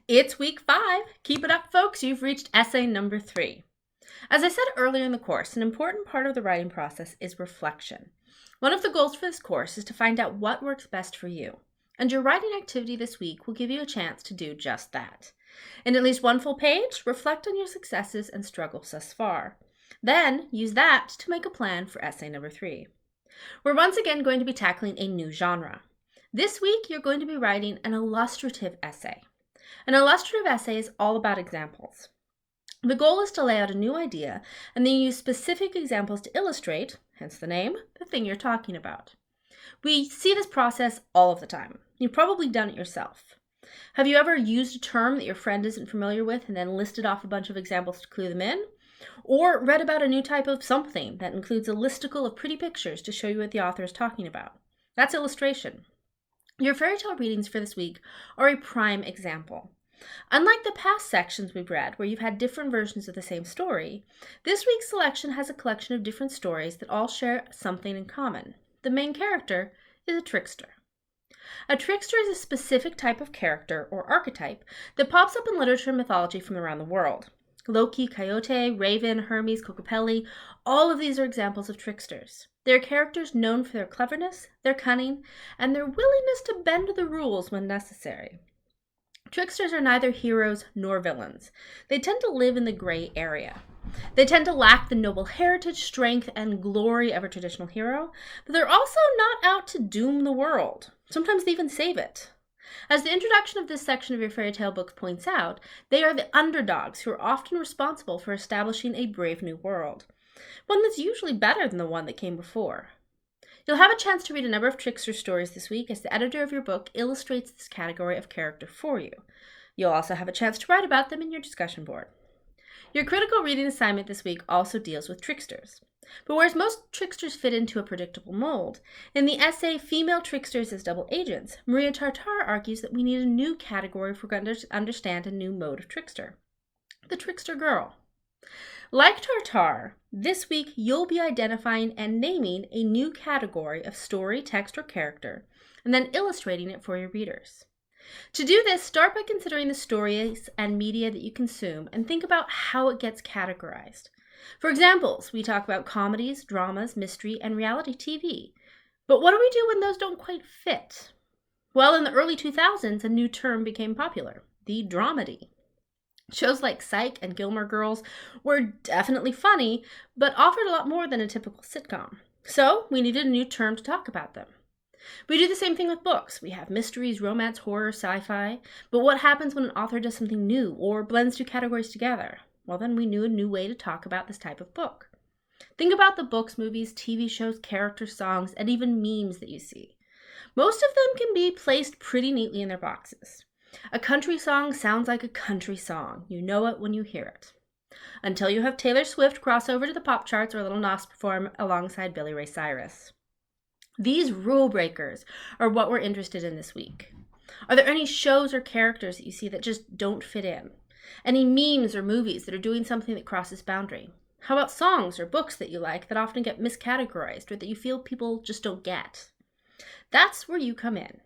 It's week 5. Keep it up, folks. You've reached essay number 3. As I said earlier in the course, an important part of the writing process is reflection. One of the goals for this course is to find out what works best for you. And your writing activity this week will give you a chance to do just that. In at least one full page, reflect on your successes and struggles thus far. Then use that to make a plan for essay number 3. We're once again going to be tackling a new genre. This week, you're going to be writing an illustrative essay. An illustrative essay is all about examples. The goal is to lay out a new idea and then use specific examples to illustrate, hence the name, the thing you're talking about. We see this process all of the time. You've probably done it yourself. Have you ever used a term that your friend isn't familiar with and then listed off a bunch of examples to clue them in? Or read about a new type of something that includes a listicle of pretty pictures to show you what the author is talking about? That's illustration. Your fairy tale readings for this week are a prime example. Unlike the past sections we've read, where you've had different versions of the same story, this week's selection has a collection of different stories that all share something in common. The main character is a trickster. A trickster is a specific type of character or archetype that pops up in literature and mythology from around the world. Loki, Coyote, Raven, Hermes, Kokopelli, all of these are examples of tricksters. They're characters known for their cleverness, their cunning, and their willingness to bend the rules when necessary. Tricksters are neither heroes nor villains. They tend to live in the gray area. They tend to lack the noble heritage, strength, and glory of a traditional hero, but they're also not out to doom the world. Sometimes they even save it. As the introduction of this section of your fairy tale book points out, they are the underdogs who are often responsible for establishing a brave new world, one that's usually better than the one that came before. You'll have a chance to read a number of trickster stories this week as the editor of your book illustrates this category of character for you. You'll also have a chance to write about them in your discussion board. Your critical reading assignment this week also deals with tricksters. But whereas most tricksters fit into a predictable mold, in the essay Female Tricksters as Double Agents, Maria Tartar argues that we need a new category if we're going to understand a new mode of trickster: the trickster girl. Like Tartar, this week you'll be identifying and naming a new category of story, text, or character, and then illustrating it for your readers. To do this, start by considering the stories and media that you consume and think about how it gets categorized. For examples, we talk about comedies, dramas, mystery, and reality TV. But what do we do when those don't quite fit? Well, in the early 2000s, a new term became popular: the dramedy. Shows like Psych and Gilmore Girls were definitely funny, but offered a lot more than a typical sitcom. So we needed a new term to talk about them. We do the same thing with books. We have mysteries, romance, horror, sci-fi. But what happens when an author does something new or blends two categories together? Well, then we knew a new way to talk about this type of book. Think about the books, movies, TV shows, characters, songs, and even memes that you see. Most of them can be placed pretty neatly in their boxes. A country song sounds like a country song. You know it when you hear it. Until you have Taylor Swift cross over to the pop charts or Lil Nas perform alongside Billy Ray Cyrus. These rule breakers are what we're interested in this week. Are there any shows or characters that you see that just don't fit in? Any memes or movies that are doing something that crosses boundary? How about songs or books that you like that often get miscategorized or that you feel people just don't get? That's where you come in.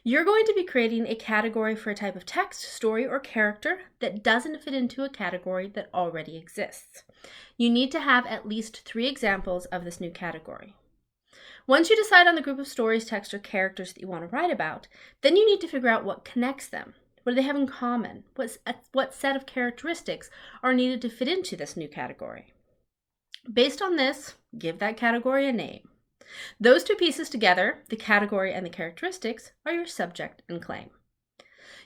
You're going to be creating a category for a type of text, story, or character that doesn't fit into a category that already exists. You need to have at least 3 examples of this new category. Once you decide on the group of stories, text, or characters that you want to write about, then you need to figure out what connects them. What do they have in common? What set of characteristics are needed to fit into this new category? Based on this, give that category a name. Those 2 pieces together, the category and the characteristics, are your subject and claim.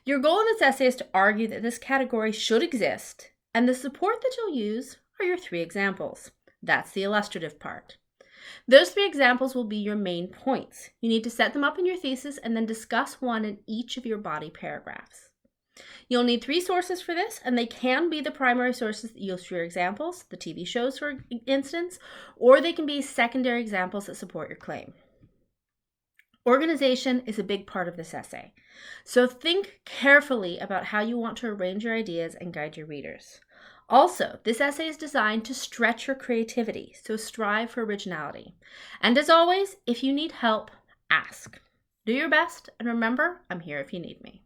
Your goal in this essay is to argue that this category should exist, and the support that you'll use are your 3 examples. That's the illustrative part. Those 3 examples will be your main points. You need to set them up in your thesis and then discuss one in each of your body paragraphs. You'll need 3 sources for this, and they can be the primary sources that you use for your examples, the TV shows for instance, or they can be secondary examples that support your claim. Organization is a big part of this essay, so think carefully about how you want to arrange your ideas and guide your readers. Also, this essay is designed to stretch your creativity, so strive for originality. And as always, if you need help, ask. Do your best, and remember, I'm here if you need me.